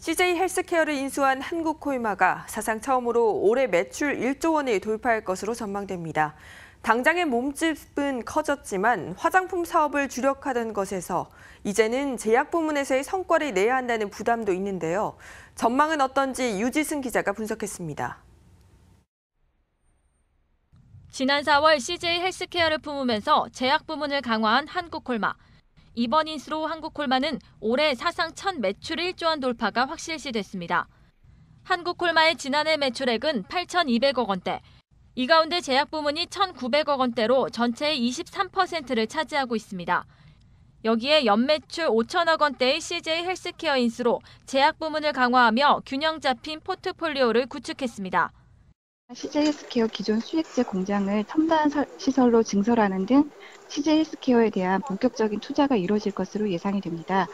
CJ 헬스케어를 인수한 한국콜마가 사상 처음으로 올해 매출 1조 원을 돌파할 것으로 전망됩니다. 당장의 몸집은 커졌지만 화장품 사업을 주력하던 것에서 이제는 제약 부문에서의 성과를 내야 한다는 부담도 있는데요. 전망은 어떤지 유지승 기자가 분석했습니다. 지난 4월 CJ 헬스케어를 품으면서 제약 부문을 강화한 한국콜마. 이번 인수로 한국콜마는 올해 사상 첫 매출 1조 원 돌파가 확실시됐습니다. 한국콜마의 지난해 매출액은 8,200억 원대. 이 가운데 제약 부문이 1,900억 원대로 전체의 23%를 차지하고 있습니다. 여기에 연매출 5천억 원대의 CJ 헬스케어 인수로 제약 부문을 강화하며 균형 잡힌 포트폴리오를 구축했습니다. CJ 헬스케어 기존 수익제 공장을 첨단 시설로 증설하는 등 CJ 헬스케어에 대한 본격적인 투자가 이루어질 것으로 예상이 됩니다.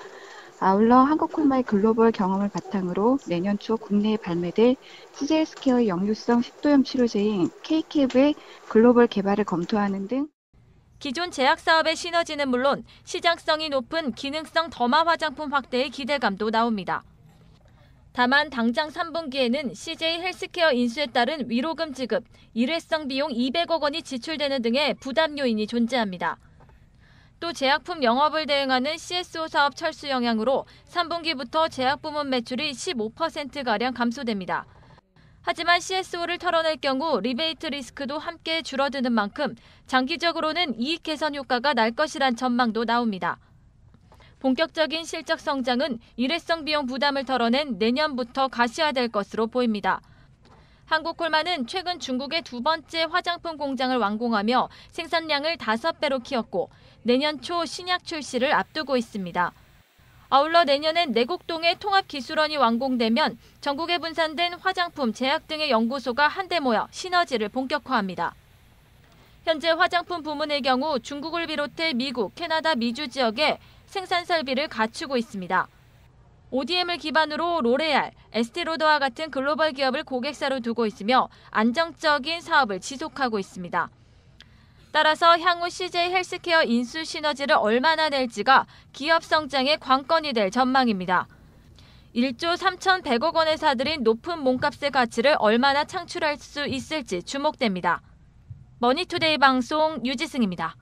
아울러 한국콜마의 글로벌 경험을 바탕으로 내년 초 국내에 발매될 CJ 헬스케어의 역류성 식도염 치료제인 K-캡의 글로벌 개발을 검토하는 등 기존 제약 사업의 시너지는 물론 시장성이 높은 기능성 더마 화장품 확대의 기대감도 나옵니다. 다만 당장 3분기에는 CJ 헬스케어 인수에 따른 위로금 지급, 일회성 비용 200억 원이 지출되는 등의 부담 요인이 존재합니다. 또 제약품 영업을 대응하는 CSO 사업 철수 영향으로 3분기부터 제약 부문 매출이 15%가량 감소됩니다. 하지만 CSO를 털어낼 경우 리베이트 리스크도 함께 줄어드는 만큼 장기적으로는 이익 개선 효과가 날 것이란 전망도 나옵니다. 본격적인 실적 성장은 일회성 비용 부담을 털어낸 내년부터 가시화될 것으로 보입니다. 한국콜마는 최근 중국의 두 번째 화장품 공장을 완공하며 생산량을 5배로 키웠고 내년 초 신약 출시를 앞두고 있습니다. 아울러 내년엔 내곡동의 통합기술원이 완공되면 전국에 분산된 화장품, 제약 등의 연구소가 한데 모여 시너지를 본격화합니다. 현재 화장품 부문의 경우 중국을 비롯해 미국, 캐나다, 미주 지역에 생산 설비를 갖추고 있습니다. ODM을 기반으로 로레알, 에스테로더와 같은 글로벌 기업을 고객사로 두고 있으며 안정적인 사업을 지속하고 있습니다. 따라서 향후 CJ 헬스케어 인수 시너지를 얼마나 낼지가 기업 성장의 관건이 될 전망입니다. 1조 3,100억 원에 사들인 높은 몸값의 가치를 얼마나 창출할 수 있을지 주목됩니다. 머니투데이 방송 유지승입니다.